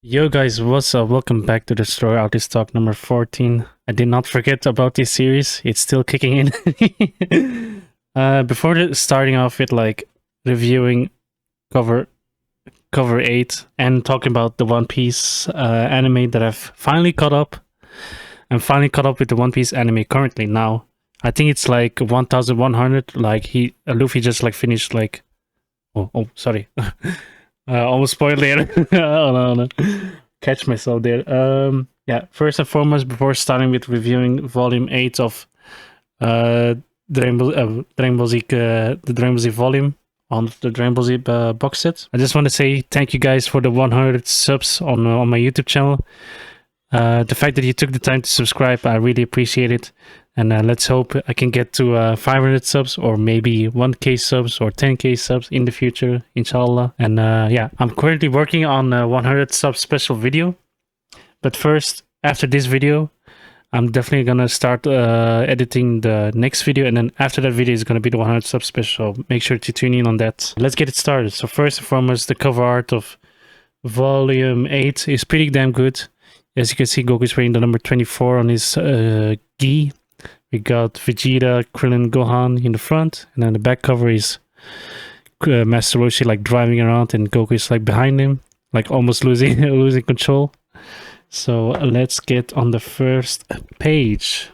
Yo guys, what's up? Welcome back to the Story Artist Talk number 14. I did not forget about this series. It's still kicking in. Before starting off with like reviewing cover 8 and talking about the One Piece anime that I've finally caught up. I'm finally caught up with the One Piece anime currently now. I think it's like 1100. Like Luffy just like finished like oh sorry. Almost spoiled there. Oh, no. Catch myself there. Yeah, first and foremost, before starting with reviewing Volume 8 of Dragon Ball Z, the Dragon Ball Z volume on the Dragon Ball Z box set, I just want to say thank you guys for the 100 subs on my YouTube channel. The fact that you took the time to subscribe, I really appreciate it. And let's hope I can get to 500 subs or maybe 1k subs or 10k subs in the future, inshallah. And yeah, I'm currently working on a 100 sub special video. But first, after this video, I'm definitely gonna start editing the next video. And then after that video is gonna be the 100 sub special. Make sure to tune in on that. Let's get it started. So first and foremost, the cover art of Volume 8 is pretty damn good. As you can see, Goku's wearing the number 24 on his gi. We got Vegeta, Krillin, Gohan in the front, and then the back cover is Master Roshi like driving around, and Goku is like behind him, like almost losing losing control. So let's get on the first page.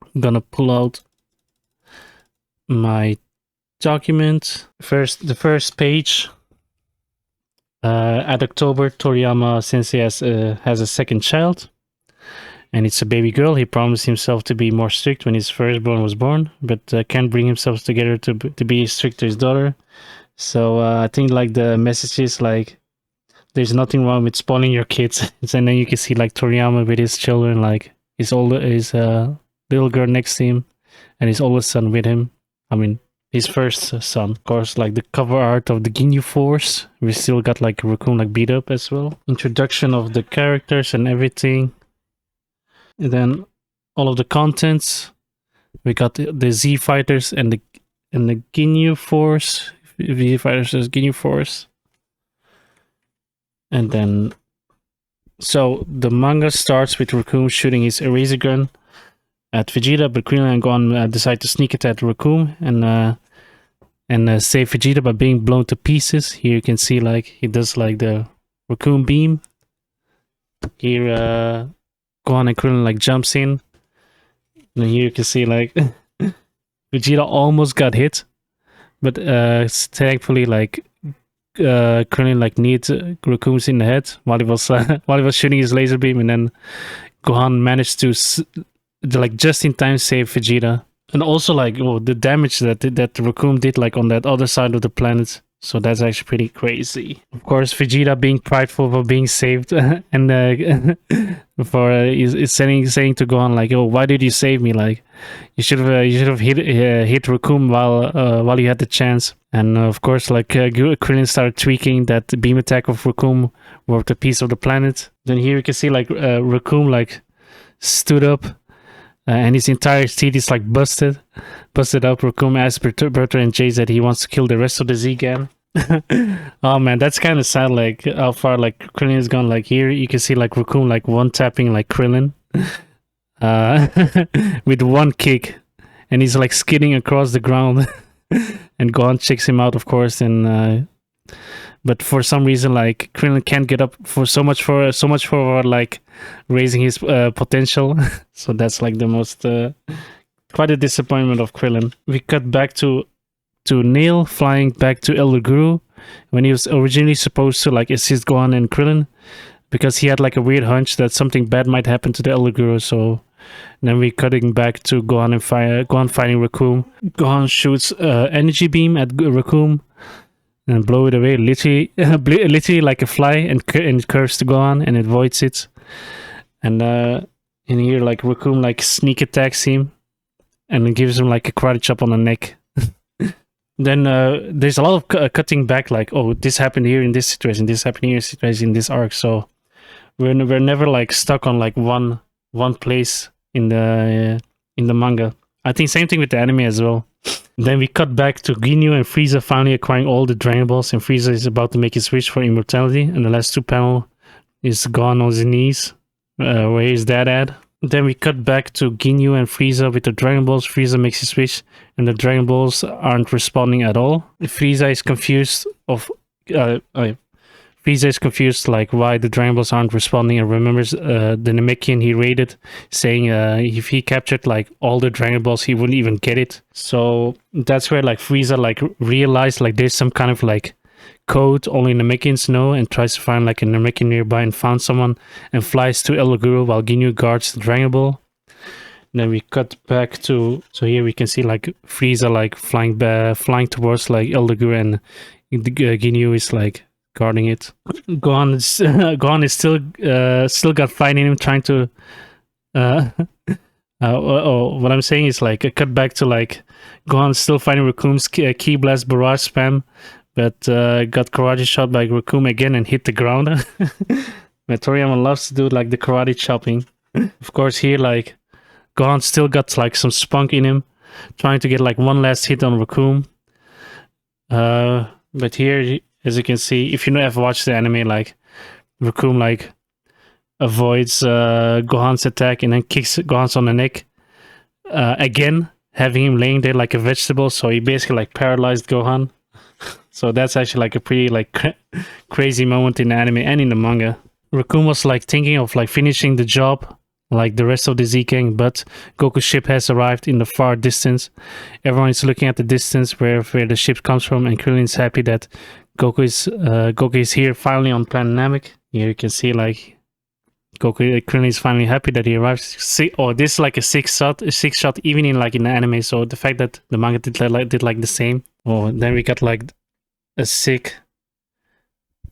I'm gonna pull out my document. The first page. At October, Toriyama Sensei has a second child. And it's a baby girl. He promised himself to be more strict when his firstborn was born, but can't bring himself together to be strict to his daughter. So I think like the message is like, there's nothing wrong with spoiling your kids. And then you can see like Toriyama with his children, like his little girl next to him, and his oldest son with him. I mean, his first son, of course. Like the cover art of the Ginyu Force, we still got like Raccoon like beat up as well. Introduction of the characters and everything. And then all of the contents, we got the Z Fighters and the Ginyu Force. Z Fighters is Ginyu Force. And then, so the manga starts with Raccoon shooting his eraser gun at Vegeta, but Krillin and Gohan decide to sneak attack Raccoon and save Vegeta by being blown to pieces. Here you can see like he does like the Raccoon beam. Here Gohan and Krillin like jumps in, and here you can see like Vegeta almost got hit, but thankfully like Krillin like needs Raccoons in the head while he was shooting his laser beam, and then Gohan managed to like just in time save Vegeta. And also like the damage that Raccoon did like on that other side of the planet. So that's actually pretty crazy. Of course, Vegeta being prideful for being saved, and for is saying to Gohan like, "Oh, why did you save me? Like, you should have hit Raccoon while you had the chance." And of course, like Krillin started tweaking that beam attack of Raccoon worked a piece of the planet. Then here you can see like Raccoon like stood up. And his entire teeth is like busted up. Raccoon asks Bertha and Jay that he wants to kill the rest of the Z gang. Oh man, that's kind of sad. Like how far like Krillin is gone. Like here you can see like Raccoon like one tapping like Krillin with one kick, and he's like skidding across the ground. And Gohan checks him out, of course, and but for some reason like Krillin can't get up for so much for like raising his potential. So that's like the most quite a disappointment of Krillin. We cut back to Neil flying back to Elder Guru when he was originally supposed to like assist Gohan and Krillin, because he had like a weird hunch that something bad might happen to the Elder Guru. So then we're cutting back to Gohan fighting Raccoon. Gohan shoots energy beam at Raccoon and blow it away, literally like a fly, and it curves to Gohan and it avoids it. And in here, like Raccoon like sneak attacks him, and it gives him like a karate chop on the neck. Then there's a lot of cutting back, like, oh, this happened here in this situation, this happened here in this arc. So we're never like stuck on like one place in the manga. I think same thing with the anime as well. Then we cut back to Ginyu and Frieza finally acquiring all the Dragon Balls, and Frieza is about to make his wish for immortality. And the last two panels is gone on his knees. Where is that at? Then we cut back to Ginyu and Frieza with the Dragon Balls. Frieza makes his wish, and the Dragon Balls aren't responding at all. Frieza is confused Frieza is confused, like why the Dragon Balls aren't responding, and remembers the Namekian he raided, saying if he captured like all the Dragon Balls, he wouldn't even get it. So that's where like Frieza like realized like there's some kind of like code only Namekians know, and tries to find like a Namekian nearby and found someone and flies to El Guru while Ginyu guards the Dragon Ball. And then we cut back to, so here we can see like Frieza like flying towards like El Guru, and Ginyu is like guarding it. Gohan is still got fight in him, trying to what I'm saying is like a cut back to like Gohan still fighting Rakum's Ki Blast Barrage spam, but got karate shot by Rakum again and hit the ground. Toriyama loves to do like the karate chopping. Of course here like Gohan still got like some spunk in him, trying to get like one last hit on Rakum. But here, as you can see, if you have watched the anime, like Rakum like avoids Gohan's attack and then kicks Gohan's on the neck again, having him laying there like a vegetable. So he basically like paralyzed Gohan. So that's actually like a pretty like crazy moment in the anime and in the manga. Rakum was like thinking of like finishing the job like the rest of the Z-Gang, but Goku's ship has arrived in the far distance. Everyone is looking at the distance where the ship comes from, and Krillin is happy that Goku is here finally on planet Namek. Here you can see like Krillin is finally happy that he arrived. This is like a six shot even in like in the anime. So the fact that the manga did like the same. Oh, then we got like a sick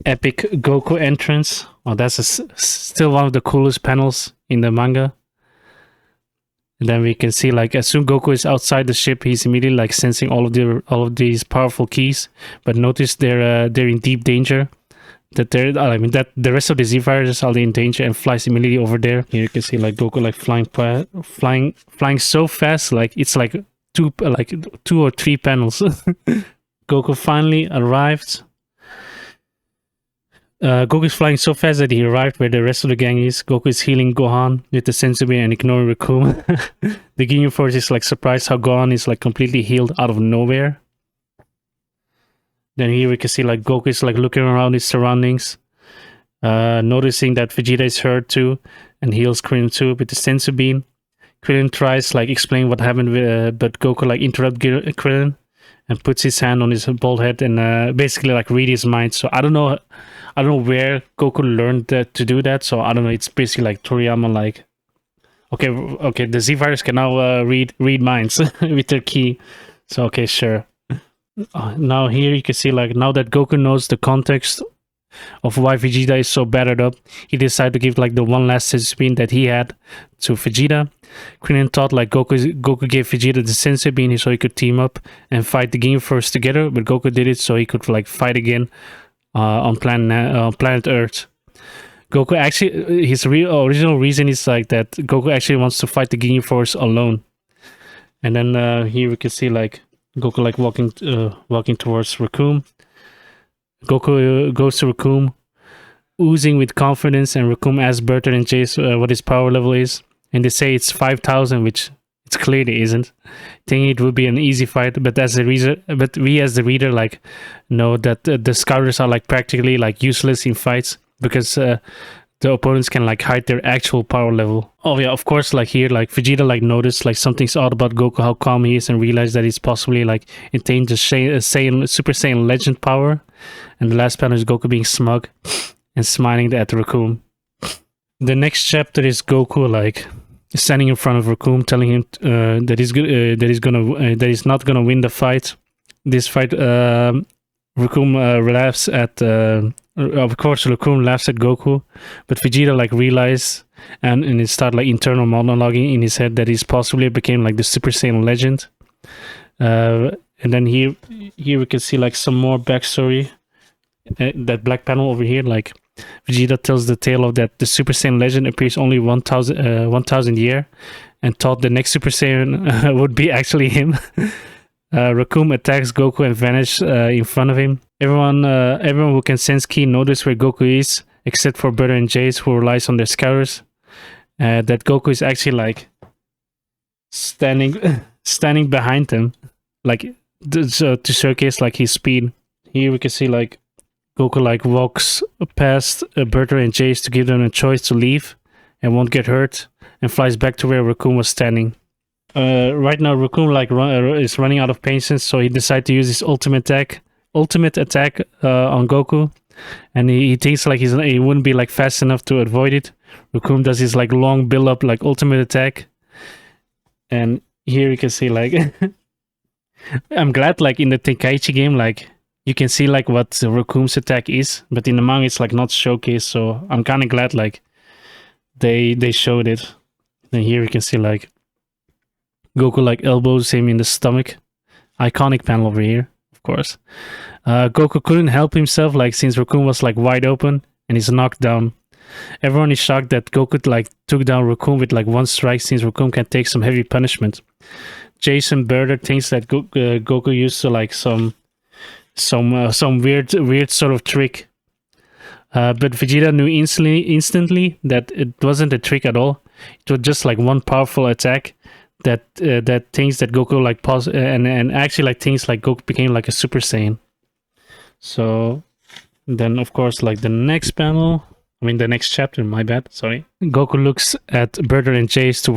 epic Goku entrance. Oh, that's still one of the coolest panels in the manga. And then we can see like as soon Goku is outside the ship, he's immediately like sensing all of these powerful keys. But notice they're in deep danger. That the rest of the Z fighters are in danger, and flies immediately over there. Here you can see like Goku like flying so fast, like it's like two or three panels. Goku finally arrived. Goku is flying so fast that he arrived where the rest of the gang is. Goku is healing Gohan with the Sensobi and ignoring Rakum. The Ginyu Force is like surprised how Gohan is like completely healed out of nowhere. Then here we can see like Goku is like looking around his surroundings, noticing that Vegeta is hurt too, and heals Krillin too with the Sensu Beam. Krillin tries like explain what happened, but Goku like interrupts Krillin and puts his hand on his bald head and basically like read his mind. So I don't know where Goku learned to do that. So I don't know. It's basically like Toriyama like, okay, the Z fighters can now read minds with their ki. So okay, sure. Now here you can see like now that Goku knows the context of why Vegeta is so battered up, he decided to give like the one last Senzu Bean that he had to Vegeta. Krillin thought like Goku gave Vegeta the Senzu Bean so he could team up and fight the Ginyu Force together, but Goku did it so he could like fight again on planet Earth. Goku actually, his original reason is like that Goku actually wants to fight the Ginyu Force alone. And then here we can see like Goku like walking towards Rakum. Goku goes to Rakum, oozing with confidence, and Rakum asks Bertha and Chase what his power level is, and they say it's 5,000, which it clearly isn't. Thinking it would be an easy fight, but we as the reader like know that the scouters are like practically like useless in fights because the opponents can like hide their actual power level. Oh yeah, of course, like here, like Vegeta like noticed like something's odd about Goku, how calm he is, and realized that he's possibly like attained the Super Saiyan Legend power. And the last panel is Goku being smug and smiling at Rakum. The next chapter is Goku like standing in front of Rakum, telling him that he's not gonna win the fight. This fight, Rakum laughs at. Of course, Rakum laughs at Goku, but Vegeta like realized and he started like internal monologuing in his head that he's possibly became like the Super Saiyan Legend. And then here we can see like some more backstory. That black panel over here, like Vegeta tells the tale of that the Super Saiyan Legend appears only 1,000 year, and thought the next Super Saiyan would be actually him. Rakum attacks Goku and vanishes in front of him. Everyone who can sense ki notice where Goku is except for Bertha and Jace, who relies on their scouters. That Goku is actually like standing behind them, like to showcase like his speed. Here we can see like Goku like walks past Bertha and Jace to give them a choice to leave and won't get hurt, and flies back to where Raccoon was standing. Right now Raccoon like is running out of patience, so he decides to use his ultimate attack on Goku, and he thinks like he wouldn't be like fast enough to avoid it. Raccoon does his like long build up like ultimate attack, and here you can see like I'm glad like in the Tenkaichi game like you can see like what the Raccoon's attack is, but in the manga it's like not showcased, so I'm kind of glad like they showed it. And here you can see like Goku like elbows him in the stomach. Iconic panel over here, of course. Goku couldn't help himself like since Raccoon was like wide open and he's knocked down. Everyone is shocked that Goku like took down Raccoon with like one strike, since Raccoon can take some heavy punishment. Jason Bertha thinks that Goku used to like some weird sort of trick. But Vegeta knew instantly that it wasn't a trick at all. It was just like one powerful attack that thinks that Goku like and actually like thinks like Goku became like a Super Saiyan. So then of course like the next panel, the next chapter, my bad, sorry. Goku looks at Bertha and Jace to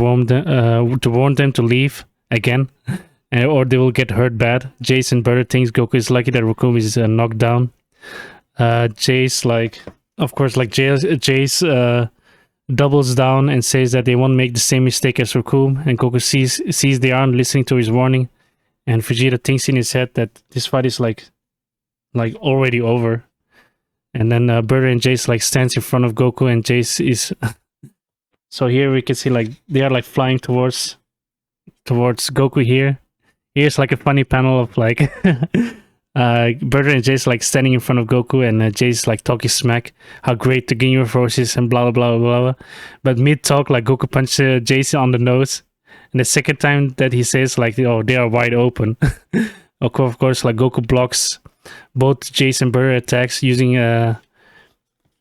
warn them to leave again, or they will get hurt bad. Jace and Bertha thinks Goku is lucky that Raccoon is knocked down. Jace like, of course, like Jace doubles down and says that they won't make the same mistake as Raccoon, and Goku sees they aren't listening to his warning, and Vegeta thinks in his head that this fight is like already over. And then Bertha and Jace like stands in front of Goku, and Jace is so here we can see like they are like flying towards Goku. Here's like a funny panel of like Bertha and Jace like standing in front of Goku, and Jace like talking smack how great the Ginyu Force is and blah blah blah blah. But mid talk like Goku punches Jace on the nose, and the second time that he says like, oh, they are wide open. Of course like Goku blocks both Jace and Bertha attacks using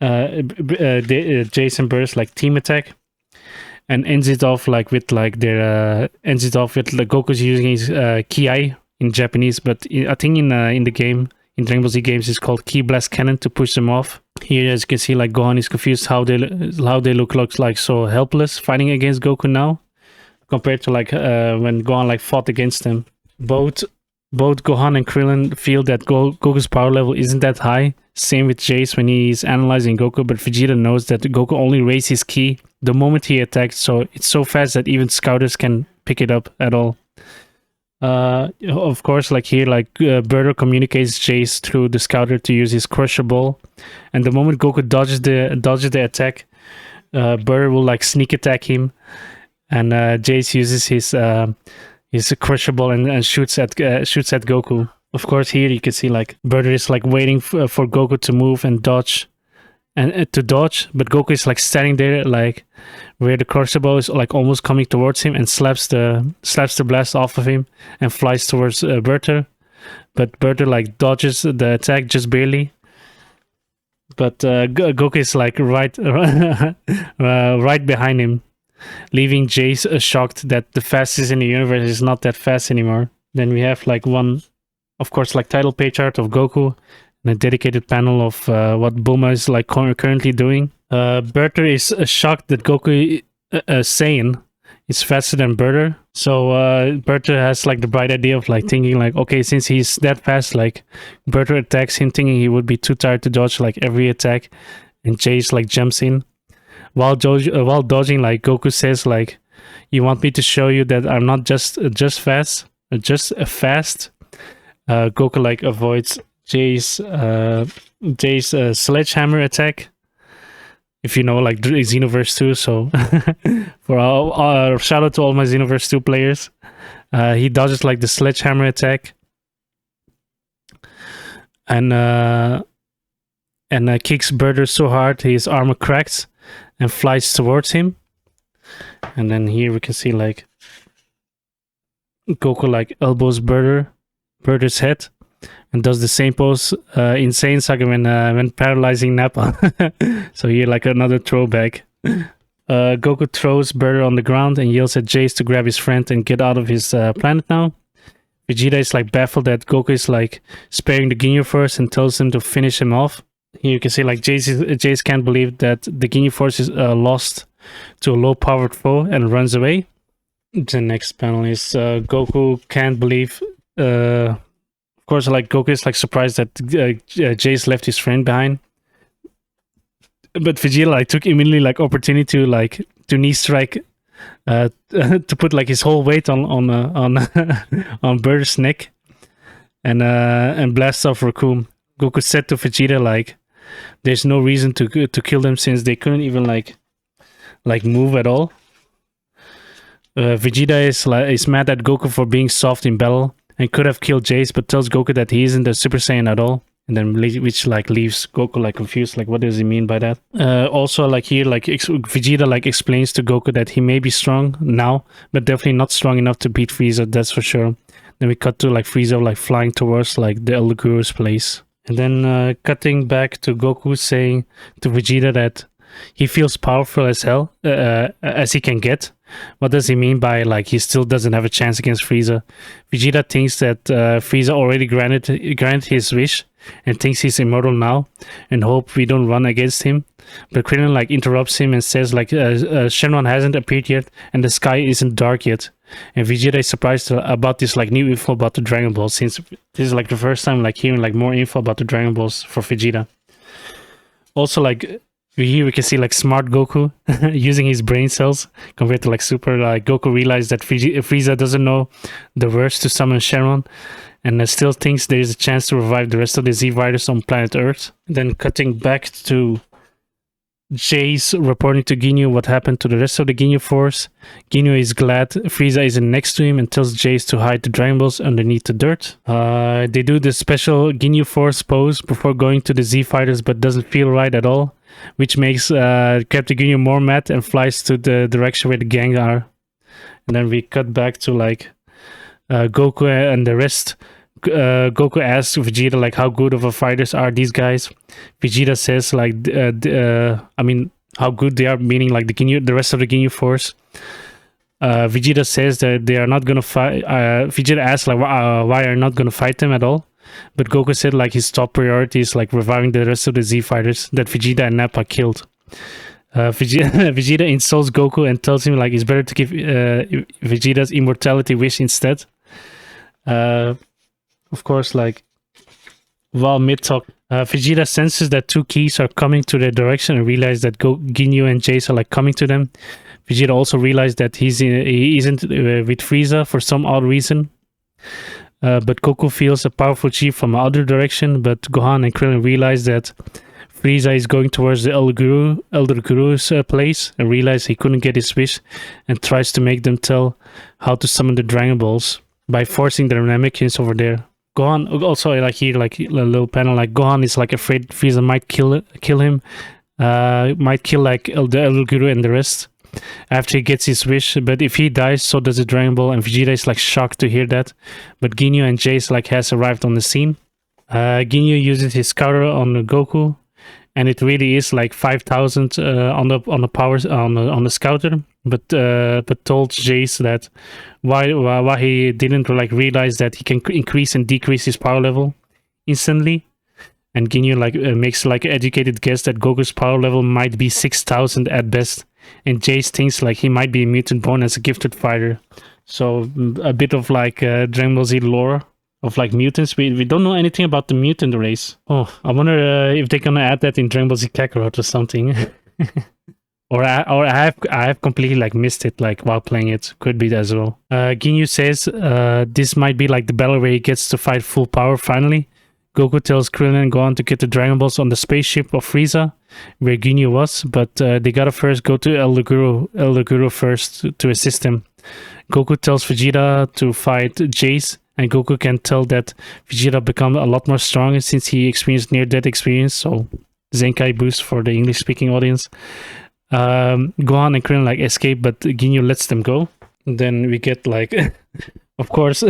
Jace and Bertha's like team attack, and ends it off like with like their Goku's using his Ki in Japanese, but I think in the game, in Dragon Ball Z games, it's called Ki Blast Cannon to push them off. Here, as you can see, like Gohan is confused how they looks like so helpless fighting against Goku now, compared to like when Gohan like fought against them. Both Gohan and Krillin feel that Goku's power level isn't that high. Same with Jace when he's analyzing Goku, but Vegeta knows that Goku only raised his ki the moment he attacked, so it's so fast that even scouters can pick it up at all. Of course, like here, like Bertha communicates Jace through the scouter to use his Crusher Ball, and the moment Goku dodges the attack, Bertha will like sneak attack him, and Jace uses his Crusher Ball and shoots at Goku. Of course, here you can see like Bertha is like waiting for Goku to move and dodge, but Goku is like standing there like where the Crusher Ball is like almost coming towards him, and slaps the blast off of him and flies towards Bertha. But Bertha like dodges the attack just barely. But Goku is like right behind him, leaving Jace shocked that the fastest in the universe is not that fast anymore. Then we have like one, of course, like title page art of Goku and a dedicated panel of what Bulma is like currently doing. Bertha is shocked that Goku Saiyan is faster than Bertha. So Bertha has like the bright idea of like thinking like, okay, since he's that fast, like Bertha attacks him thinking he would be too tired to dodge like every attack, and Jace like jumps in. While dodging, like Goku says, like, you want me to show you that I'm not just fast. Goku like avoids Jace's sledgehammer attack. If you know, like Xenoverse 2. So for all shout out to all my Xenoverse 2 players. He dodges like the sledgehammer attack, and kicks Bertha so hard his armor cracks and flies towards him. And then here we can see like Goku like elbows Bertha's head, and does the same pose in Saiyan Saga when paralyzing Nappa. So here, like another throwback. Goku throws Burter on the ground and yells at Jace to grab his friend and get out of his planet now. Vegeta is like baffled that Goku is like sparing the Ginyu Force and tells him to finish him off. Here you can see like Jace can't believe that the Ginyu Force is lost to a low-powered foe and runs away. The next panel is Goku can't believe. Of course, like Goku is like surprised that Jace left his friend behind. But Vegeta like took immediately like opportunity to knee strike, to put like his whole weight on on Burter's neck, and blast off Raccoon. Goku said to Vegeta like, "There's no reason to kill them since they couldn't even like move at all." Vegeta is mad at Goku for being soft in battle and could have killed Jace, but tells Goku that he isn't a Super Saiyan at all. And then which like leaves Goku like confused, like what does he mean by that? Also like here like Vegeta like explains to Goku that he may be strong now, but definitely not strong enough to beat Frieza, that's for sure. Then we cut to like Frieza like flying towards like the Elder Guru's place, and then cutting back to Goku saying to Vegeta that he feels powerful as hell, as he can get. What does he mean by like he still doesn't have a chance against Frieza? Vegeta thinks that Frieza already granted his wish and thinks he's immortal now, and hope we don't run against him. But Krillin like interrupts him and says like Shenron hasn't appeared yet and the sky isn't dark yet. And Vegeta is surprised about this like new info about the Dragon Balls, since this is like the first time like hearing like more info about the Dragon Balls for Vegeta. Also like here we can see like smart Goku using his brain cells compared to like Super. Like Goku realized that Frieza doesn't know the words to summon Shenron, and still thinks there is a chance to revive the rest of the Z Fighters on planet Earth. Then cutting back to Jace reporting to Ginyu what happened to the rest of the Ginyu Force. Ginyu is glad Frieza isn't next to him and tells Jace to hide the Dragon Balls underneath the dirt. They do the special Ginyu Force pose before going to the Z Fighters, but doesn't feel right at all, which makes Captain Ginyu more mad and flies to the direction where the gang are. And then we cut back to like Goku and the rest. Goku asks Vegeta like how good of a fighters are these guys. Vegeta says like I mean how good they are, meaning like the rest of the Ginyu Force. Vegeta says that they are not gonna fight. Vegeta asks like why are not gonna fight them at all, but Goku said like his top priority is like reviving the rest of the Z Fighters that Vegeta and Nappa killed. Vegeta insults Goku and tells him like it's better to give Vegeta's immortality wish instead. Of course, like while mid-talk, Vegeta senses that two keys are coming to their direction and realizes that Ginyu and Jace are like coming to them. Vegeta also realized that he isn't with Frieza for some odd reason. But Goku feels a powerful chi from the other direction, but Gohan and Krillin realize that Frieza is going towards the Elder Guru's place and realize he couldn't get his wish and tries to make them tell how to summon the Dragon Balls by forcing their Namekians over there. Gohan also like here like a little panel like Gohan is like afraid Frieza might kill him, might kill like the Elder Guru and the rest after he gets his wish, but if he dies so does the Dragon Ball, and Vegeta is like shocked to hear that. But Ginyu and Jace like has arrived on the scene. Ginyu uses his scouter on Goku, and it really is like 5,000 on the power on the scouter, but told Jace that why he didn't like realize that he can increase and decrease his power level instantly. And Ginyu like makes like an educated guess that Goku's power level might be 6,000 at best, and Jace thinks like he might be a mutant born as a gifted fighter. So a bit of like Dragon Ball Z lore of like mutants. We don't know anything about the mutant race. Oh, I wonder if they're gonna add that in Dragon Ball Z Kakarot or something. Or I have completely like missed it like while playing it. Could be as well. Ginyu says this might be like the battle where he gets to fight full power finally. Goku tells Krillin and Gohan to get the Dragon Balls on the spaceship of Frieza, where Ginyu was, but they gotta first go to Elder Guru first to assist him. Goku tells Vegeta to fight Jace, and Goku can tell that Vegeta become a lot more stronger since he experienced near-death experience, so Zenkai boost for the English-speaking audience. Gohan and Krillin like escape, but Ginyu lets them go. And then we get like, of course,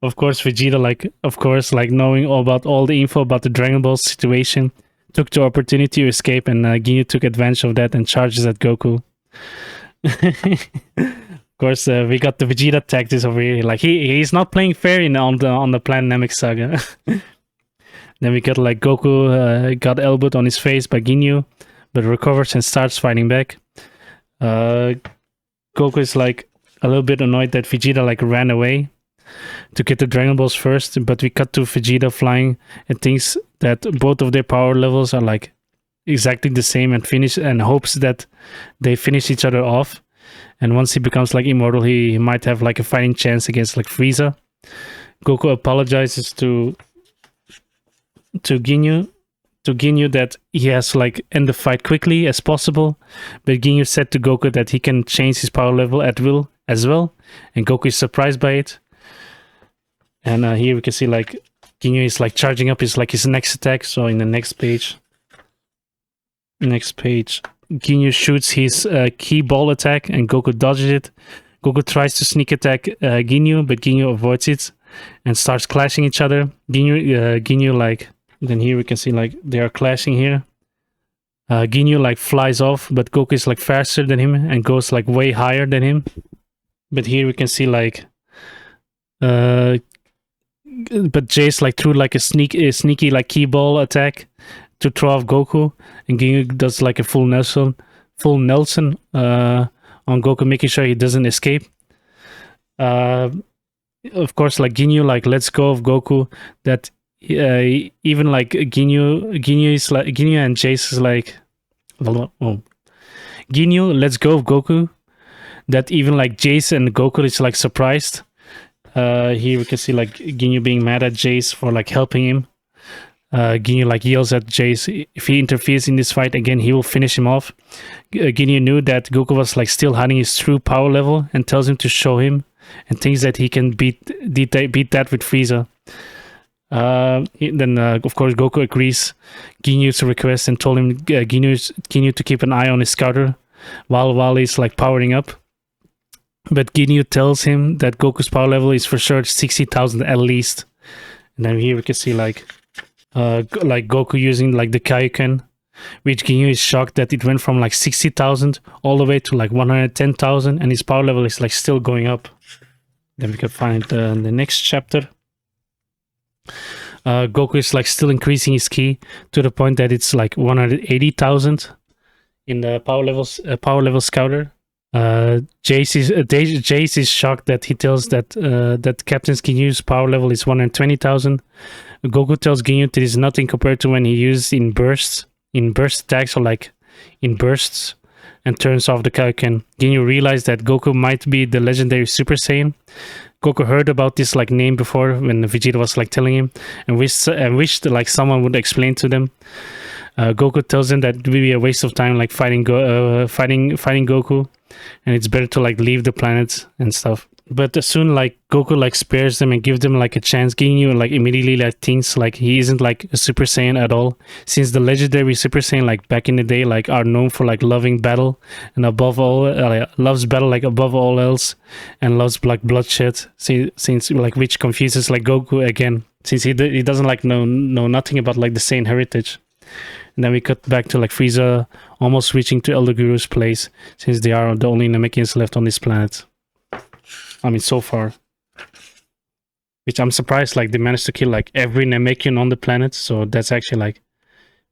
Of course, Vegeta, like knowing all about all the info about the Dragon Ball situation, took the opportunity to escape, and Ginyu took advantage of that and charges at Goku. Of course, we got the Vegeta tactics over here. Like he's not playing fair on the Planet Namek saga. Then we got like Goku got elbowed on his face by Ginyu, but recovers and starts fighting back. Goku is like a little bit annoyed that Vegeta like ran away to get the Dragon Balls first, but we cut to Vegeta flying and thinks that both of their power levels are like exactly the same and hopes that they finish each other off. And once he becomes like immortal, he might have like a fighting chance against like Frieza. Goku apologizes to Ginyu that he has to like end the fight quickly as possible, but Ginyu said to Goku that he can change his power level at will as well, and Goku is surprised by it. And here we can see like Ginyu is like charging up his next attack. So in the next page, Ginyu shoots his key ball attack and Goku dodges it. Goku tries to sneak attack Ginyu, but Ginyu avoids it and starts clashing each other. Ginyu like, then here we can see like they are clashing here. Ginyu like flies off, but Goku is like faster than him and goes like way higher than him. But here we can see like but Jace like threw like a sneaky like key ball attack to throw off Goku, and Ginyu does like a full Nelson on Goku, making sure he doesn't escape. Of course, like Ginyu like lets go of Goku. That even like Ginyu and Jace is like, Ginyu lets go of Goku. That even like Jace and Goku is like surprised. Here we can see like Ginyu being mad at Jace for like helping him. Ginyu like yells at Jace, if he interferes in this fight again, he will finish him off. Ginyu knew that Goku was like still hiding his true power level and tells him to show him, and thinks that he can beat that with Frieza. Then of course Goku agrees Ginyu's request and told him Ginyu to keep an eye on his scouter while he's like powering up. But Ginyu tells him that Goku's power level is for sure 60,000 at least. And then here we can see like Goku using like the Kaioken, which Ginyu is shocked that it went from like 60,000 all the way to like 110,000, and his power level is like still going up. Then we can find the next chapter. Goku is like still increasing his ki to the point that it's like 180,000 in the power level scouter. Jace is shocked that he tells that Captain Ginyu's power level is 120,000. Goku tells Ginyu that it is nothing compared to when he used in burst attacks, or like in bursts, and turns off the Kaioken. Ginyu realized that Goku might be the legendary Super Saiyan. Goku heard about this like name before when Vegeta was like telling him, and wished like someone would explain to them. Goku tells him that it would be a waste of time like fighting Goku, and it's better to like leave the planet and stuff. But soon like Goku like spares them and gives them like a chance. Ginyu like immediately like thinks like he isn't like a Super Saiyan at all, since the legendary Super Saiyan like back in the day like are known for like loving battle and above all loves battle like above all else, and loves like bloodshed, since like which confuses like Goku again, since he doesn't like know nothing about like the Saiyan heritage. And then we cut back to like Frieza almost reaching to Elder Guru's place, since they are the only Namekians left on this planet. I mean, so far. Which I'm surprised like they managed to kill like every Namekian on the planet, so that's actually like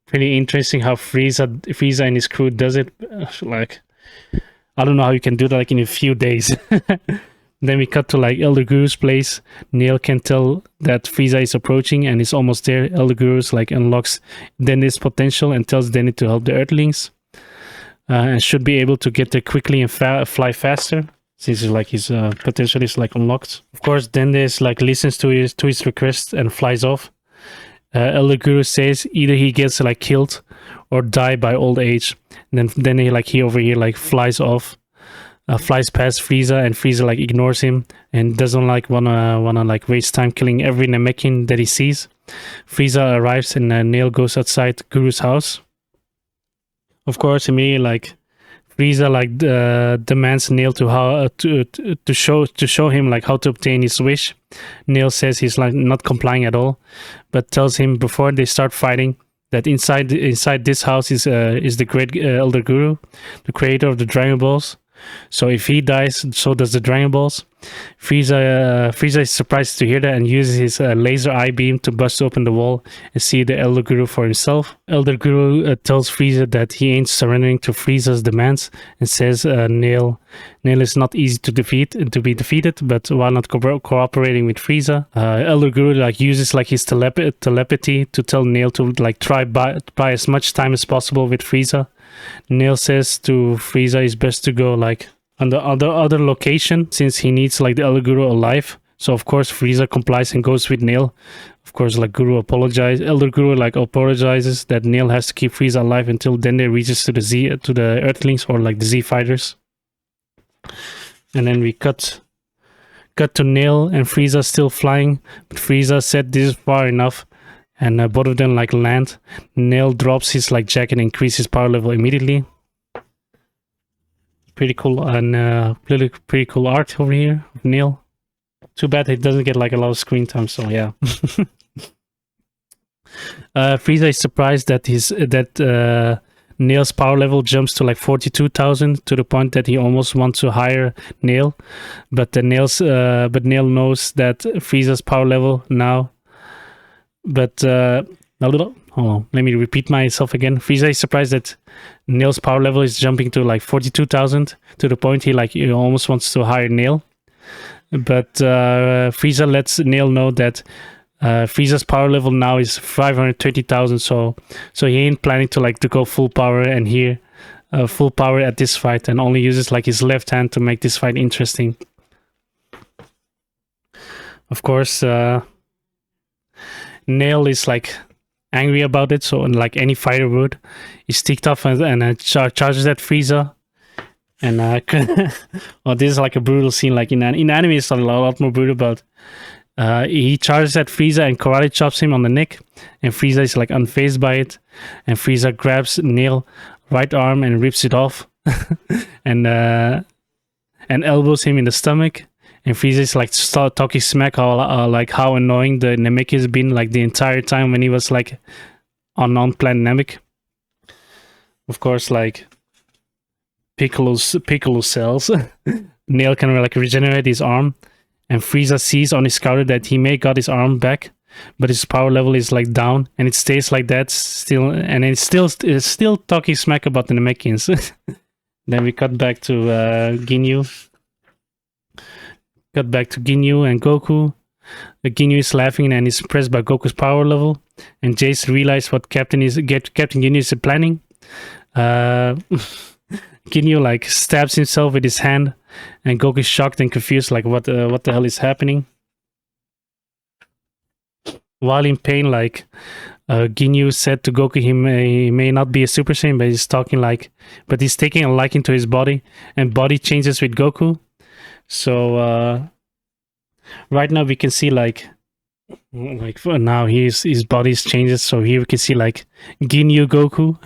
pretty interesting how Frieza and his crew does it. Like, I don't know how you can do that like in a few days. Then we cut to like Elder Guru's place. Nail can tell that Frieza is approaching and is almost there. Elder Guru's like unlocks Dennis' potential and tells Dennis to help the Earthlings, and should be able to get there quickly and fly faster, since like his potential is like unlocked. Of course, Dennis like listens to his request and flies off. Elder Guru says either he gets like killed or die by old age. And then he over here like flies off. Flies past Frieza, and Frieza like ignores him and doesn't like wanna like waste time killing every Namekian that he sees. Frieza arrives and Nail goes outside Guru's house. Of course, immediately like Frieza like demands Nail to how to show him like how to obtain his wish. Nail says he's like not complying at all, but tells him before they start fighting that inside this house is the great Elder Guru, the creator of the Dragon Balls. So if he dies, so does the Dragon Balls. Frieza is surprised to hear that and uses his laser eye beam to bust open the wall and see the Elder Guru for himself. Elder Guru tells Frieza that he ain't surrendering to Frieza's demands and says Nail is not easy to be defeated, but while not cooperating with Frieza, Elder Guru like uses like his telepathy to tell Nail to like try buy as much time as possible with Frieza. Nail says to Frieza it's best to go like on the other location since he needs like the Elder Guru alive. So of course Frieza complies and goes with Nail. Of course, like Elder Guru like apologizes that Nail has to keep Frieza alive until then they reaches to the Earthlings or like the Z fighters. And then we cut to Nail and Frieza still flying, but Frieza said this is far enough. And both of them like land. Nail drops his like jacket and increases power level immediately. Pretty cool and pretty cool art over here of Nail. Too bad it doesn't get like a lot of screen time. So yeah. Frieza is surprised that Nail's power level jumps to like 42,000 to the point that he almost wants to hire Nail, but Nail knows that Frieza's power level now. But hold on, let me repeat myself again. Frieza is surprised that Nail's power level is jumping to like 42,000 to the point he almost wants to hire Nail. But Frieza lets Nail know that Frieza's power level now is 520,000, so he ain't planning to go full power and here full power at this fight, and only uses like his left hand to make this fight interesting. Of course, Nail is like angry about it, so like any fighter would, he's ticked off and charges at Frieza. And well, this is like a brutal scene. Like in anime, it's a lot more brutal. But he charges at Frieza and karate chops him on the neck, and Frieza is like unfazed by it. And Frieza grabs Nail right arm and rips it off, and elbows him in the stomach. And Frieza is like start talking smack how annoying the Namek has been like the entire time when he was like on planet Namek. Of course, like Piccolo cells. Nail can like regenerate his arm, and Frieza sees on his scouter that he may got his arm back, but his power level is like down, and it stays like that still, and it's still talking smack about the Namekians. Then we cut back to Ginyu. Cut back to Ginyu and Goku. Ginyu is laughing and is impressed by Goku's power level, and Jace realizes what Captain Ginyu is planning. Ginyu like stabs himself with his hand, and Goku is shocked and confused, like what the hell is happening. While in pain, like Ginyu said to Goku, he may not be a Super Saiyan, but he's taking a liking to his body, and body changes with Goku. So right now we can see like for now his body changes. So here we can see like Ginyu Goku.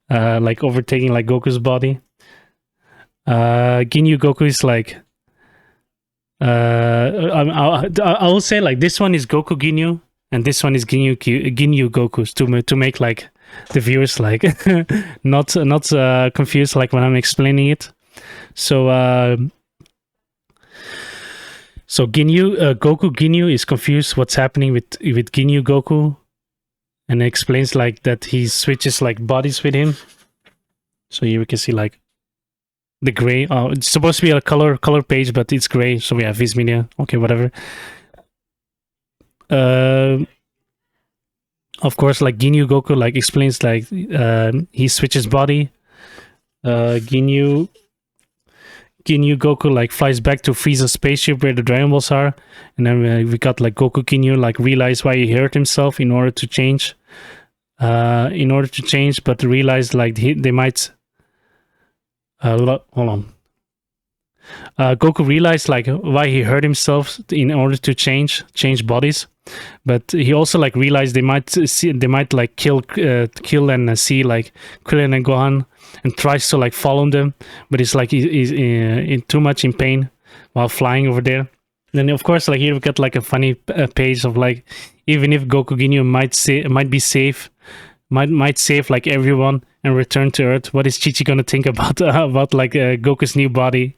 Like overtaking like Goku's body. Ginyu Goku is like I will say like this one is Goku Ginyu and this one is Ginyu Goku to make like the viewers like not confused like when I'm explaining it. So Goku Ginyu is confused what's happening with Ginyu Goku. And it explains like that he switches like bodies with him. So here we can see like the gray. It's supposed to be a color page, but it's gray. So we have Viz Media. Okay, whatever. Of course, like Ginyu Goku like explains like he switches body. Ginyu Goku like flies back to Frieza's spaceship where the Dragon Balls are, and then we got like Goku Ginyu like realize why he hurt himself in order to change, but realize like they might. Hold on. Goku realized like why he hurt himself in order to change bodies, but he also like realized they might like kill and see like Krillin and Gohan, and tries to like follow them, but it's like he's in too much in pain while flying over there. Then of course like here we got like a funny page of like, even if Goku Ginyu might be safe, might save like everyone and return to Earth, what is Chi-Chi gonna think about like Goku's new body?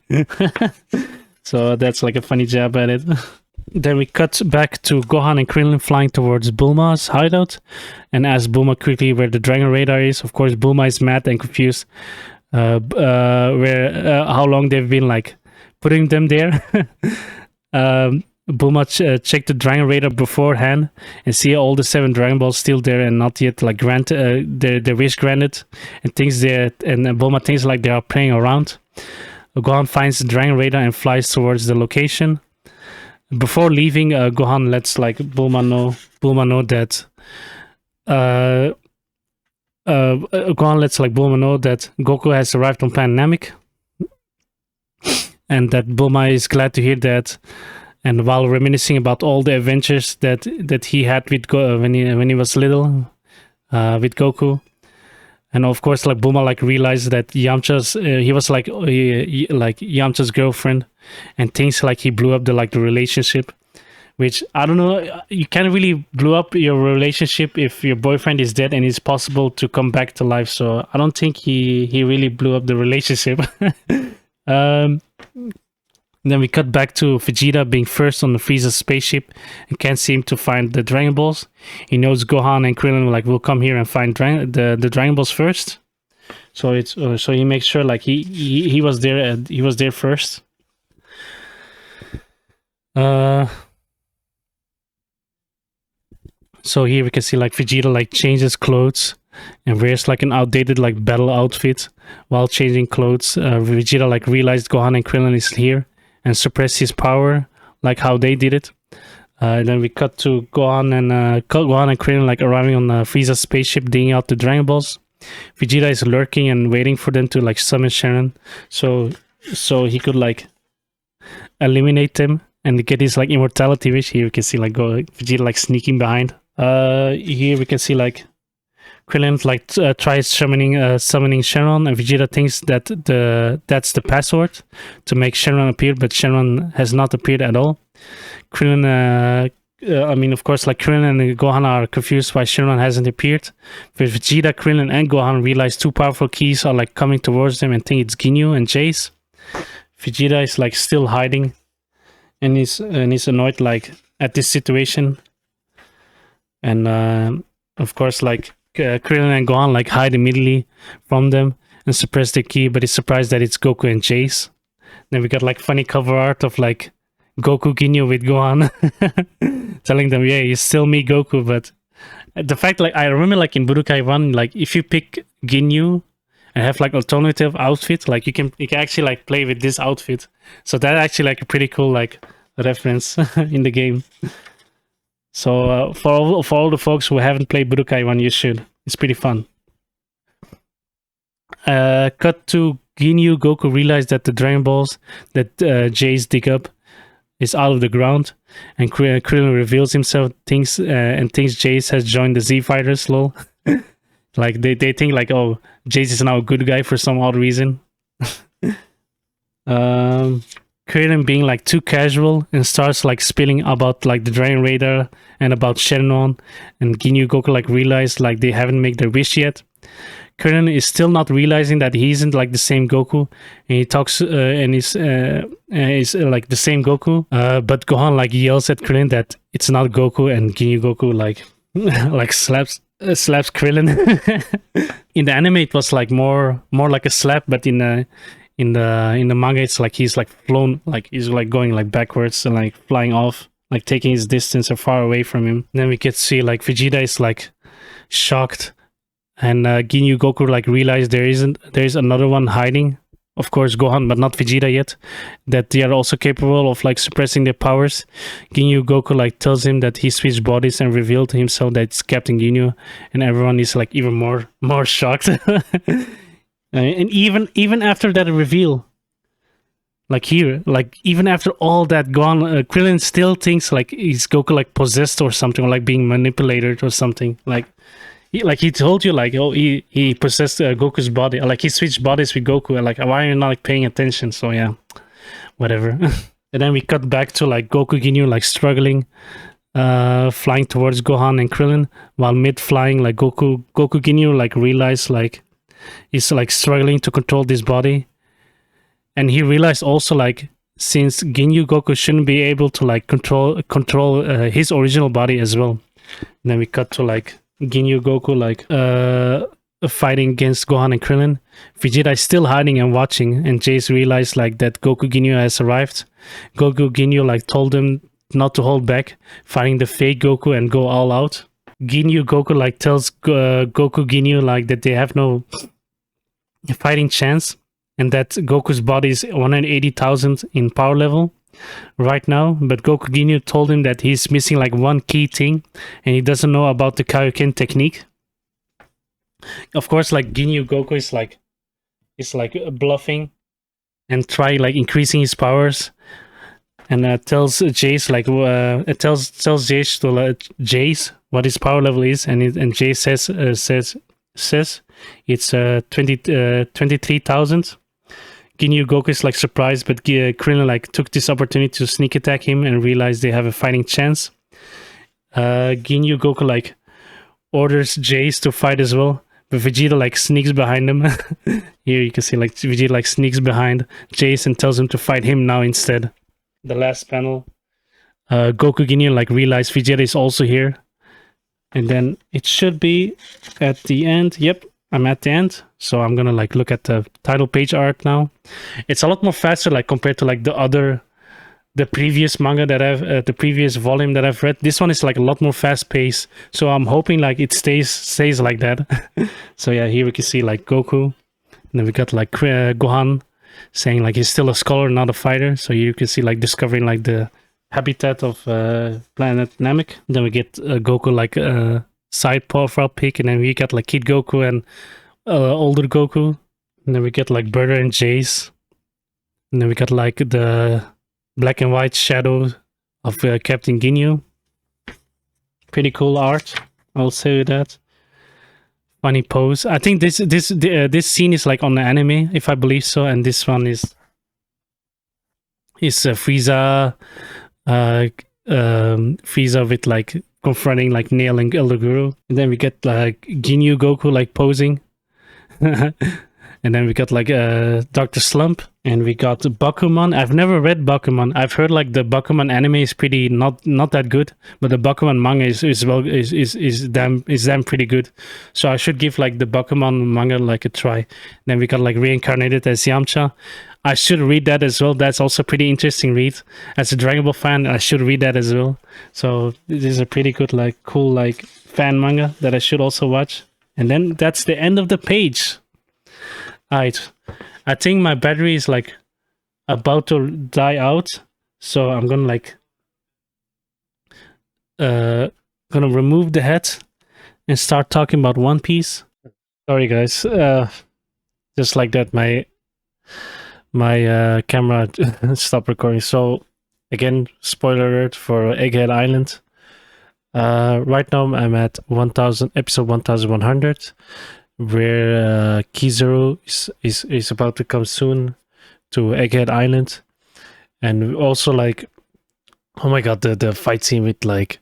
So that's like a funny jab at it. Then we cut back to Gohan and Krillin flying towards Bulma's hideout, and ask Bulma quickly where the Dragon Radar is. Of course, Bulma is mad and confused how long they've been like putting them there. Bulma checked the Dragon Radar beforehand and see all the 7 Dragon Balls still there and not yet like granted their wish granted, and thinks Bulma thinks like they are playing around. Gohan finds the Dragon Radar and flies towards the location. Before leaving, Gohan lets like Bulma know that Gohan lets like Bulma know that Goku has arrived on planet Namek, and that Bulma is glad to hear that. And while reminiscing about all the adventures that he had with when he was little with Goku, and of course like Bulma like realized that Yamcha's he was like Yamcha's girlfriend, and thinks like he blew up the relationship, which I don't know, you can't really blow up your relationship if your boyfriend is dead and it's possible to come back to life. So I don't think he really blew up the relationship. Then we cut back to Vegeta being first on the Frieza spaceship and can't seem to find the Dragon Balls. He knows Gohan and Krillin like will come here and find the Dragon Balls first. So it's so he makes sure like he was there. He was there first. So here we can see like Vegeta like changes clothes and wears like an outdated like battle outfit. While changing clothes, Vegeta like realized Gohan and Krillin is here and suppress his power like how they did it. Then we cut to Gohan and Krillin like arriving on Frieza's spaceship, digging out the Dragon Balls. Vegeta is lurking and waiting for them to like summon Sharon, so he could like eliminate them and get his like immortality wish. Here we can see like Vegeta like sneaking behind. Here we can see like Krillin like tries summoning Sharon, and Vegeta thinks that that's the password to make Sharon appear, but Sharon has not appeared at all. Krillin, of course, like Krillin and Gohan are confused why Sharon hasn't appeared. But Vegeta, Krillin, and Gohan realize 2 powerful keys are like coming towards them and think it's Ginyu and Jace. Vegeta is like still hiding, and he's annoyed like at this situation. And of course, like Krillin and Gohan like hide immediately from them and suppress the key, but he's surprised that it's Goku and Jace. Then we got like funny cover art of like Goku Ginyu with Gohan telling them, yeah, you still me Goku. But the fact like I remember like in Budokai 1, like if you pick Ginyu and have like alternative outfit, like you can actually like play with this outfit. So that actually like a pretty cool like reference in the game. So for all the folks who haven't played Budokai 1, you should. It's pretty fun. Cut to Ginyu. Goku realized that the Dragon Balls that Jace dig up is out of the ground, and Krillin reveals himself, thinks Jace has joined the Z Fighters. Lol. Like they think like, oh, Jace is now a good guy for some odd reason. Krillin being like too casual and starts like spilling about like the Dragon Radar and about Shenron, and Ginyu Goku like realize like they haven't made their wish yet. Krillin is still not realizing that he isn't like the same Goku, and he talks and is like the same Goku. But Gohan like yells at Krillin that it's not Goku, and Ginyu Goku like like slaps Krillin. In the anime, it was like more like a slap, but in the manga, it's like he's like flown, like he's like going like backwards and like flying off, like taking his distance or far away from him. Then we can see like Vegeta is like shocked, and Ginyu Goku like realize there is another one hiding. Of course, Gohan, but not Vegeta yet. That they are also capable of like suppressing their powers. Ginyu Goku like tells him that he switched bodies and revealed to himself that it's Captain Ginyu, and everyone is like even more shocked. And even after that reveal, Like here, like even after all that gone, Krillin still thinks like he's Goku like possessed or something, or like being manipulated or something. Like he told you like, oh, he possessed Goku's body, like he switched bodies with Goku, and like why are you not like paying attention? So yeah, whatever. And then we cut back to like Goku Ginyu like struggling, flying towards Gohan and Krillin, while mid flying like Goku Ginyu like realized like he's like struggling to control this body. And he realized also like since Ginyu Goku shouldn't be able to like control his original body as well. And then we cut to like Ginyu Goku like fighting against Gohan and Krillin. Vegeta is still hiding and watching, and Jace realized like that Goku Ginyu has arrived. Goku Ginyu like told him not to hold back, fighting the fake Goku and go all out. Ginyu Goku like tells Goku Ginyu like that they have no fighting chance, and that Goku's body is 180,000 in power level right now. But Goku Ginyu told him that he's missing like one key thing, and he doesn't know about the Kaioken technique. Of course, like Ginyu Goku is like bluffing and try like increasing his powers, and tells Jace like tells Jace to Jace what his power level is, and Jace says it's 23,000. Ginyu Goku is like surprised, but Krillin like took this opportunity to sneak attack him and realized they have a fighting chance. Ginyu Goku like orders Jace to fight as well, but Vegeta like sneaks behind him. Here you can see like Vegeta like sneaks behind Jace and tells him to fight him now instead. The last panel, Goku Ginyu like realized Vegeta is also here, and then it should be at the end. Yep, I'm at the end, so I'm gonna like look at the title page art now. It's a lot more faster like compared to like the previous manga that I've the previous volume that I've read. This one is like a lot more fast paced, so I'm hoping like it stays like that. So yeah, here we can see like Goku, and then we got like Gohan saying like he's still a scholar, not a fighter. So you can see like discovering like the habitat of planet Namek. Then we get Goku like side profile pic, and then we got like Kid Goku and older Goku, and then we get like Brother and Jace, and then we got like the black and white shadow of Captain Ginyu. Pretty cool art, I'll say that. Funny pose. I think this scene is like on the anime, if I believe so, and this one is Frieza, Frieza with like confronting like Nail and Elder Guru, and then we get like Ginyu Goku like posing, and then we got like Dr. Slump, and we got Bakuman. I've never read Bakuman. I've heard like the Bakuman anime is pretty not that good, but the Bakuman manga is damn pretty good. So I should give like the Bakuman manga like a try. Then we got like reincarnated as Yamcha. I should read that as well. That's also a pretty interesting read. As a Dragon Ball fan, I should read that as well. So this is a pretty good like cool like fan manga that I should also watch. And then that's the end of the page. Alright, I think my battery is like about to die out, so I'm gonna like gonna remove the head and start talking about One Piece. Sorry guys, just like that my camera stopped recording. So again, spoiler alert for Egghead Island. Right now I'm at episode 1100. Where Kizaru is about to come soon to Egghead Island, and also like, oh my god, the fight scene with like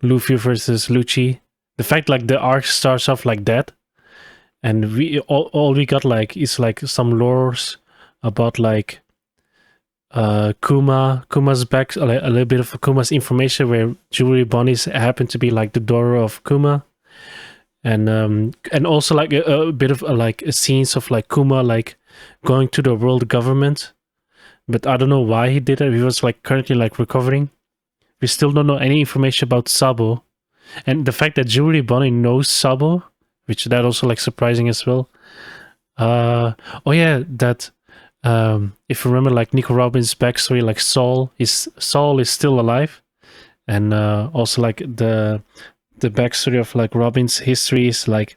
Luffy versus Lucci. The fact like the arc starts off like that, and we all we got like is like some lores about like Kuma's back, a little bit of Kuma's information, where Jewelry Bunnies happen to be like the daughter of Kuma. And also like a bit of like scenes of like Kuma like going to the world government, but I don't know why he did it. He was like currently like recovering. We still don't know any information about Sabo, and the fact that Jewelry Bunny knows Sabo, which that also like surprising as well. Oh yeah, that if you remember like Nico Robin's backstory, like Saul is still alive, and also like the backstory of like Robin's history is like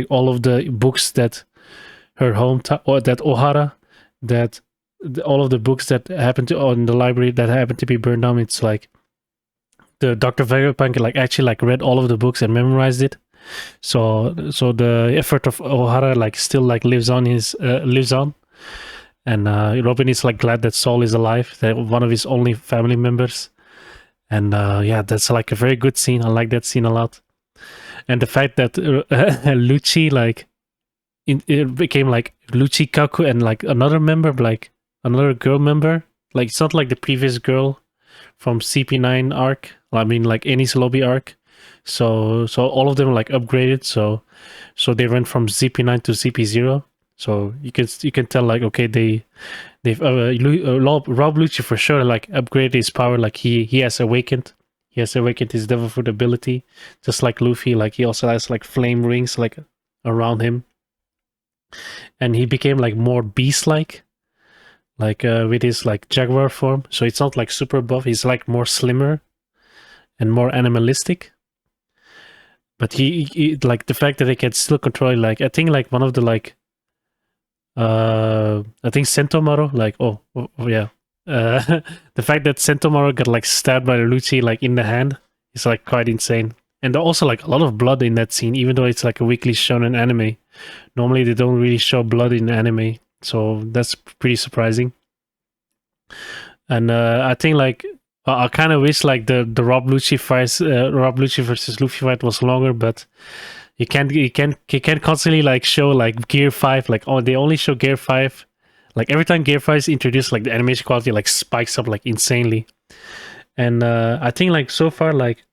all of the books that her hometown, or that Ohara, that all of the books that happened to on the library that happened to be burned down. It's like the Dr. Vegapunk like actually like read all of the books and memorized it. So the effort of O'Hara like still like lives on, and Robin is like glad that Saul is alive, that one of his only family members. And yeah, that's like a very good scene. I like that scene a lot. And the fact that Lucci like it became like Lucci, Kaku, and like another member, like another girl member. Like it's not like the previous girl from CP9 arc. I mean, like Annie's lobby arc. So all of them like upgraded. So they went from CP9 to CP0. So you can tell like, okay, they've Rob Lucci for sure like upgraded his power. Like he has awakened. He has awakened his devil fruit ability, just like Luffy. Like he also has like flame rings like around him, and he became like more beast-like, like with his like jaguar form. So it's not like super buff. He's like more slimmer and more animalistic. But he like the fact that he can still control, like I think like one of the like I think Sentomaru, like oh yeah. The fact that Sentomaru got like stabbed by Lucci like in the hand is like quite insane. And also like a lot of blood in that scene, even though it's like a weekly shonen anime. Normally they don't really show blood in anime, so that's pretty surprising. And I think like I kind of wish like the Rob Lucci versus Luffy fight was longer, but you can't constantly like show like Gear 5, like oh they only show Gear 5. Like every time Gear 5 is introduced, like the animation quality like spikes up like insanely. And I think like so far like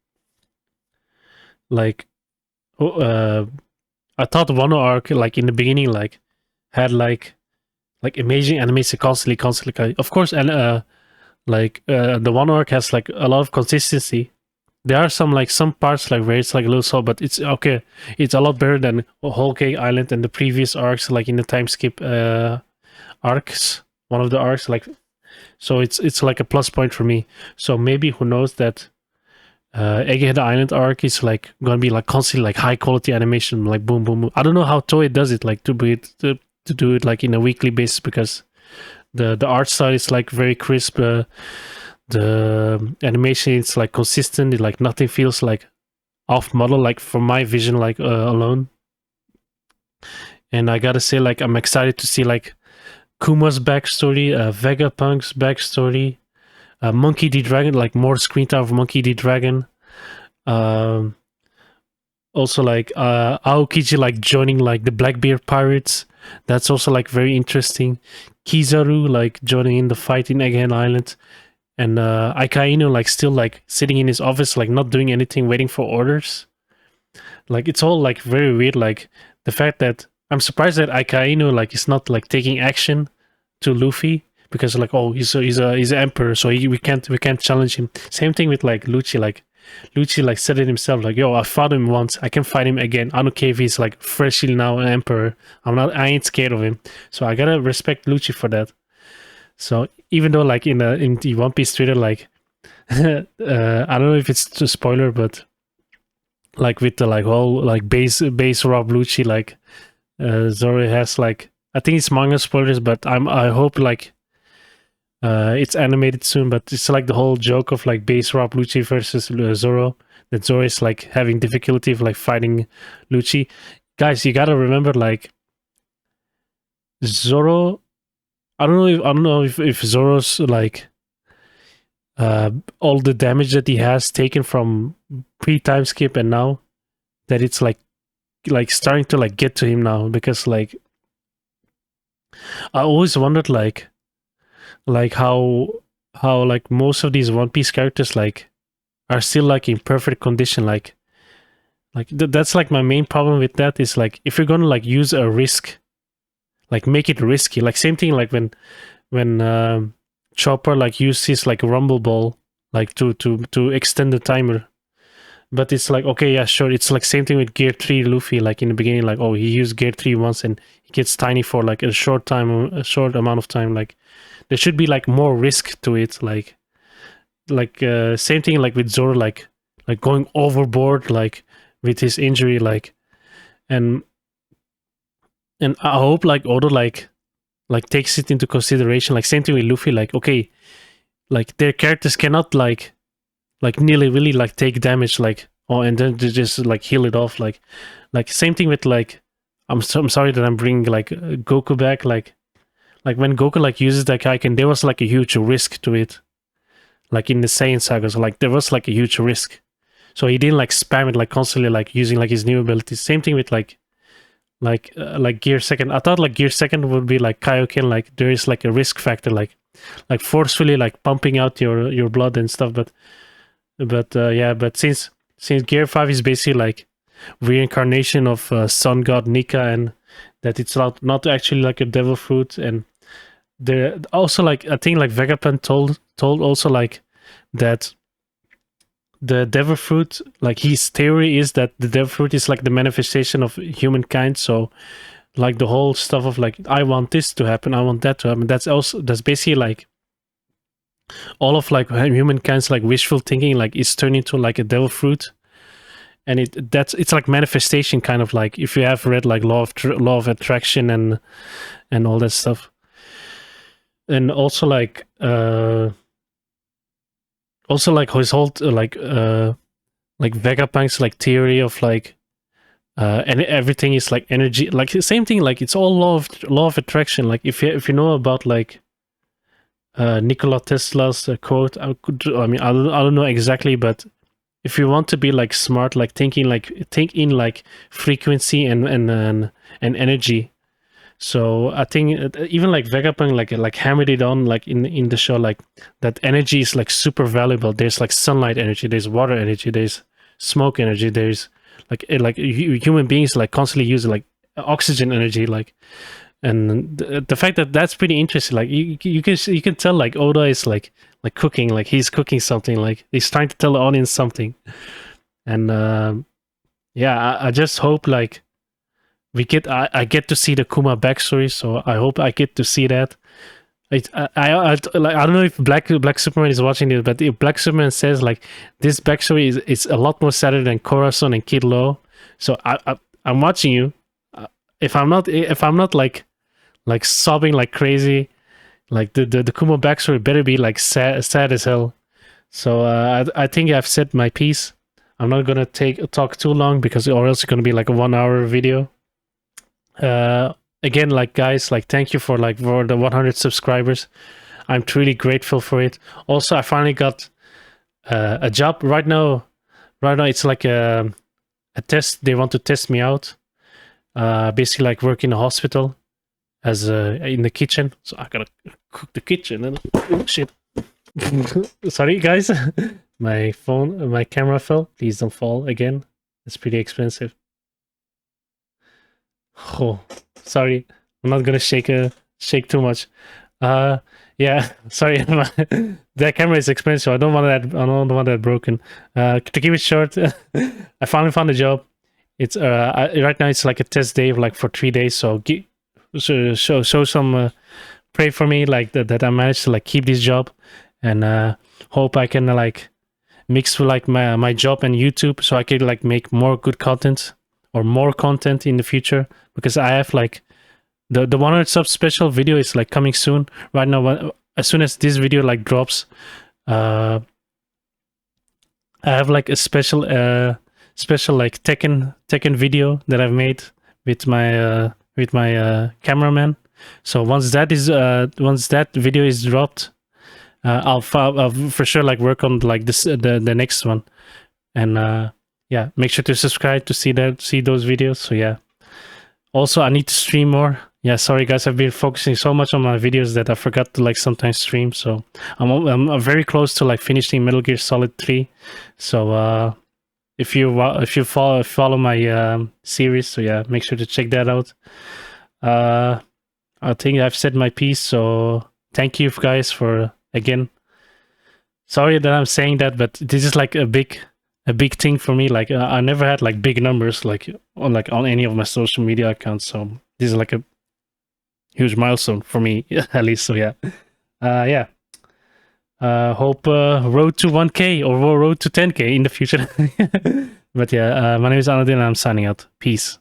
I thought Wano arc like in the beginning like had like amazing animation constantly. Of course, and the Wano arc has like a lot of consistency. There are some parts like where it's like a little slow, but it's okay. It's a lot better than Whole Cake Island and the previous arcs, like in the time skip arcs. One of the arcs, like so, it's like a plus point for me. So maybe who knows that Egghead Island arc is like gonna be like constantly like high quality animation, like boom boom boom. I don't know how Toei does it, like to do it like in a weekly basis, because the art style is like very crisp. The animation is like consistent. Like nothing feels like off model, like from my vision, like alone. And I gotta say, like I'm excited to see like Kuma's backstory, Vegapunk's backstory, Monkey D. Dragon, like more screen time of Monkey D. Dragon. Also like Aokiji like joining like the Blackbeard pirates. That's also like very interesting. Kizaru like joining in the fight in Egghead Island. And Akainu like still like sitting in his office, like not doing anything, waiting for orders. Like it's all like very weird. Like the fact that I'm surprised that Akainu like is not like taking action to Luffy, because like oh he's an emperor, so we can't challenge him. Same thing with like Lucci. Like Lucci like said it himself, like yo I fought him once, I can fight him again. I don't care if he's like freshly now an emperor. I ain't scared of him. So I gotta respect Lucci for that. So even though like in the One Piece Twitter, like I don't know if it's a spoiler, but like with the like whole like base Rob Lucci, like Zoro has like, I think it's manga spoilers, but I hope like it's animated soon. But it's like the whole joke of like base Rob Lucci versus Zoro, that Zoro is like having difficulty of like fighting Lucci. Guys, you gotta remember like Zoro. I don't know if Zoro's like all the damage that he has taken from pre-time skip and now, that it's like starting to like get to him now, because like I always wondered like how like most of these One Piece characters like are still like in perfect condition, like that's like my main problem with that is like if you're gonna like use a risk, like make it risky. Like same thing like when Chopper like uses like a rumble ball like to extend the timer. But it's like okay, yeah, sure. It's like same thing with Gear 3 Luffy, like in the beginning, like oh he used Gear 3 once and he gets tiny for like a short amount of time. Like there should be like more risk to it. Like same thing like with Zoro, like going overboard like with his injury, like and I hope like Oda like like takes it into consideration. Like same thing with Luffy. Like okay, like their characters cannot like nearly really like take damage like and then they just like heal it off like same thing with like I'm sorry that I'm bringing like Goku back like when Goku like uses that Kaiken, there was like a huge risk to it, like in the Saiyan sagas, like there was like a huge risk, so he didn't like spam it like constantly like using like his new abilities. Same thing with like Gear Second. I thought like Gear Second would be like Kaioken, like there is like a risk factor, like forcefully like pumping out your blood and stuff, but yeah, but since Gear 5 is basically like reincarnation of sun god Nika, and that it's not actually like a devil fruit, and there also like I think like Vegapunk told also like that the devil fruit, like his theory is that the devil fruit is like the manifestation of humankind. So like the whole stuff of like I want this to happen, I want that to happen, that's basically like all of like humankind's like wishful thinking like is turned into like a devil fruit. And it's like manifestation, kind of like if you have read like law of attraction and all that stuff. And also like his whole like Vegapunk's like theory of like and everything is like energy, like the same thing, like it's all law of attraction. Like if you know about like Nikola Tesla's quote, I don't know exactly, but if you want to be like smart, like think in like frequency and energy. So I think even like Vegapunk like hammered it on like in the show, like that energy is like super valuable. There's like sunlight energy, there's water energy, there's smoke energy, there's like human beings like constantly use like oxygen energy, like. And the fact that that's pretty interesting, like you can tell like Oda is like cooking, like he's cooking something, like he's trying to tell the audience something. And yeah, I just hope like I get to see the Kuma backstory, so I hope I get to see that. I don't know if Black Superman is watching this, but if Black Superman says like this backstory is a lot more sadder than Corazon and Kid Law, so I'm watching you. If I'm not like sobbing like crazy, like the Kuma backstory better be like sad as hell. So I think I've said my piece. I'm not gonna talk too long because or else it's gonna be like a 1 hour video. Again, like guys, like thank you for the 100 subscribers. I'm truly grateful for it. Also, I finally got a job right now. It's like a test. They want to test me out. Basically like work in a hospital as in the kitchen. So I gotta cook the kitchen and oh shit. Sorry guys. My camera fell. Please don't fall again. It's pretty expensive. Oh, sorry. I'm not gonna shake too much. Yeah, sorry. That camera is expensive. I don't want that broken. To keep it short, I finally found a job. It's right now it's like a test day like for 3 days. So show some pray for me like that I managed to like keep this job, and hope I can like mix like my job and YouTube, so I could like make more good content or more content in the future, because I have like the 100 sub special video is like coming soon. Right now, as soon as this video like drops, I have like a special like Tekken video that I've made with my cameraman. So once that video is dropped, I'll for sure like work on like this the next one, and yeah, make sure to subscribe to see those videos. So yeah, also I need to stream more. Yeah, sorry guys, I've been focusing so much on my videos that I forgot to like sometimes stream. So I'm very close to like finishing Metal Gear Solid 3. So if you follow my series, so yeah, make sure to check that out. I think I've said my piece, so thank you guys for again. Sorry that I'm saying that, but this is like a big thing for me. Like I never had like big numbers like on any of my social media accounts, so this is like a huge milestone for me at least. So yeah, yeah. Hope road to 1K or road to 10K in the future. But yeah, my name is Anadin and I'm signing out. Peace.